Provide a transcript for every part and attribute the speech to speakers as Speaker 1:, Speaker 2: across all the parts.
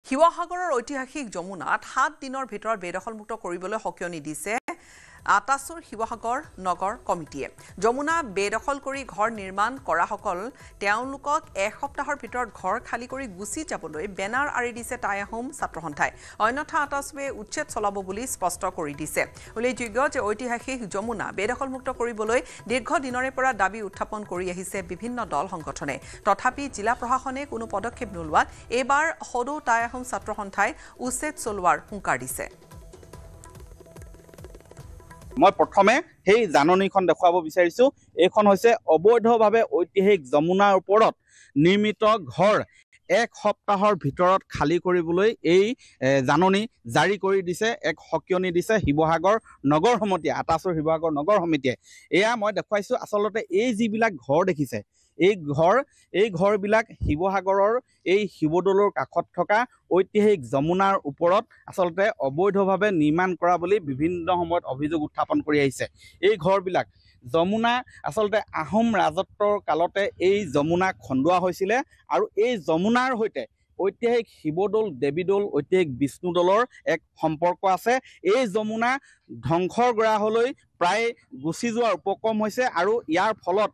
Speaker 1: শিৱসাগৰৰ ঐতিহাসিক যমুনাত 7 দিনৰ ভিতৰত বেদখলমুক্ত কৰিবলৈ সকিয়নি দিছে আটাছুৰ শিৱসাগৰ নগৰ কমিটিয়ে। যমুনা বেদখল কৰি ঘৰ নিৰ্মাণ কৰাসকল তেওঁলোকক এসপ্তাহৰ ভিতৰত ঘৰ খালী কৰি গুচি যাবলৈ বেনাৰ আঁৰি দিছে টাই আহোম ছাত্ৰ সন্থাই। অন্যথা আটাছুৱে উচ্ছেদ চলাব বুলি স্পষ্ট কৰি দিছে। উল্লেখযোগ্য যে ঐতিহাসিক যমুনা বেদখলমুক্ত কৰিবলৈ দীৰ্ঘদিনৰে পৰা দাবী উত্থাপন কৰি আহিছে বিভিন্ন দল সংগঠনে। তথাপি জিলা প্ৰশাসনে কোনো পদক্ষেপ নোলোৱাত এইবাৰ সদৌ টাই আহোম ছাত্ৰ সন্থাই উচ্ছেদ চলোৱাৰ হুংকাৰ দিছে।
Speaker 2: মই প্ৰথমে সেই জাননীখন দেখুৱাব বিচাৰিছো। এইখন হৈছে অবৈধভাৱে ঐতিহাসিক যমুনাৰ ওপৰত নিৰ্মিত ঘৰ এক সপ্তাহৰ ভিতৰত খালী কৰিবলৈ এই জাননী জাৰি কৰি দিছে, এক সকিয়নি দিছে শিৱসাগৰ নগৰ সমিতিয়ে, আটাছুৰ শিৱসাগৰ নগৰ সমিতিয়ে। এয়া মই দেখুৱাইছো আচলতে এই যিবিলাক ঘৰ দেখিছে, এই ঘৰবিলাক শিৱসাগৰৰ এই শিৱদৌলৰ কাষত থকা ঐতিহাসিক যমুনাৰ ওপৰত আচলতে অবৈধভাৱে নিৰ্মাণ কৰা বুলি বিভিন্ন সময়ত অভিযোগ উত্থাপন কৰি আহিছে। এই ঘৰবিলাক যমুনা আচলতে আহোম ৰাজত্বৰ কালতে এই যমুনা খন্দোৱা হৈছিলে আৰু এই যমুনাৰ সৈতে ঐতিহাসিক শিৱদৌল, দেৱীদৌল, ঐতিহাসিক বিষ্ণুদৌলৰ এক সম্পৰ্ক আছে। এই যমুনা ধ্বংসৰ গৰাহলৈ প্ৰায় গুচি যোৱাৰ উপক্ৰম হৈছে আৰু ইয়াৰ ফলত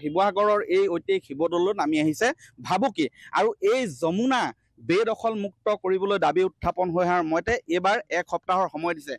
Speaker 2: শিৱসাগৰৰ এই ঐতিহাসিক শিৱদৌলত নামি আহিছে ভাবুকি। আৰু এই যমুনা বেদখল মুক্ত কৰিবলৈ দাবী উত্থাপন হৈ অহাৰ সময়তে এইবাৰ এক সপ্তাহৰ সময় দিছে।